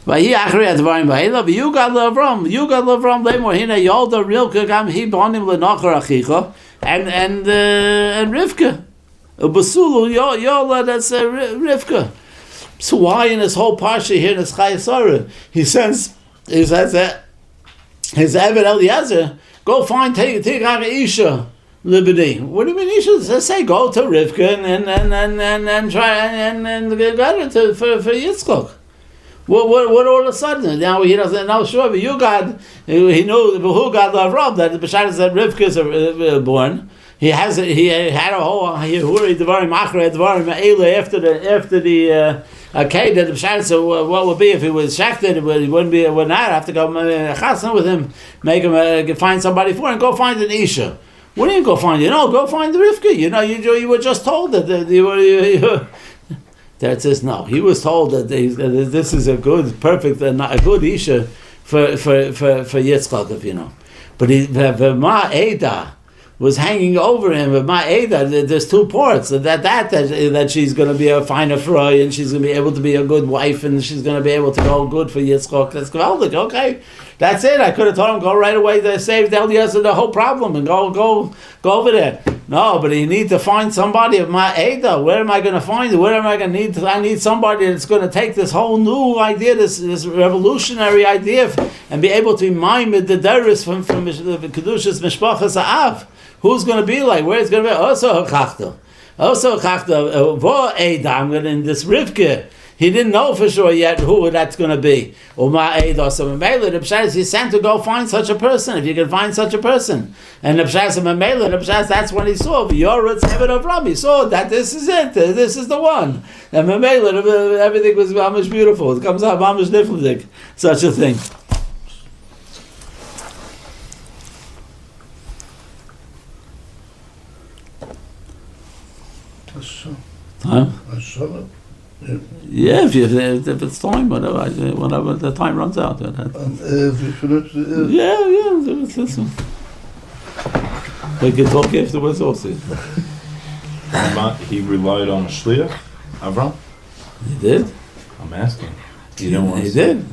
Vayi achrei advarim v'hela v'yugal Avram lemor hina yolda Rilka gam hi bonim lenachar achicha and Rivka ubasulu yola that's Rivka. So why in this whole parsha here in this Chayei Sara he says that his Eved Eliezer go find take isha. Liberty. What do you mean? He should say go to Rivka and try and get it for Yitzchok. What all of a sudden now he doesn't know. Sure, but he knows who got the Avram that the B'shar that Rivka is born. He had a whole Huri Devarim Achrei Devarim Eila after the okay that the B'shar. So what would be if he was shachted? He would not have to go chasna with him, make him find somebody for him. Go find an isha. What do you go find? Go find the Rivka. You were just told that that says no. He was told that this is a good, perfect, a good isha for Yitzchak, if you know. But Ma Eda was hanging over him. Ma Eda, there's two parts. That she's going to be a finer froy and she's going to be able to be a good wife and she's going to be able to go good for Yitzchak. That's gewaldig. Okay. That's it. I could have told him go right away to save Eliezer the whole problem and go over there. No, but you need to find somebody of my Ada. Where am I going to find it? Where am I going to need? I need somebody that's going to take this whole new idea, this revolutionary idea, and be able to mime the Doris from Kedushas Mishpachas Ha'av. Who's going to be like? Where it's going to be? Also Chachta. Vo Ada. I'm going to in this Rivka. He didn't know for sure yet who that's going to be. Uma Eidos. So Mamela, the Pshat is he's sent to go find such a person, if you can find such a person. And the Pshat is Mamela, the Pshat, that's when he saw, Yoretz Heaven of Ram. He saw that this is it, this is the one. And Mamela, everything was Mamish beautiful. It comes out Mamish Nifladik, such a thing. Time? Yeah, if it's time, whenever the time runs out. If you finish, Listen. We can talk afterwards also. He relied on a shliach, Avram? He did. I'm asking. You don't want to He did.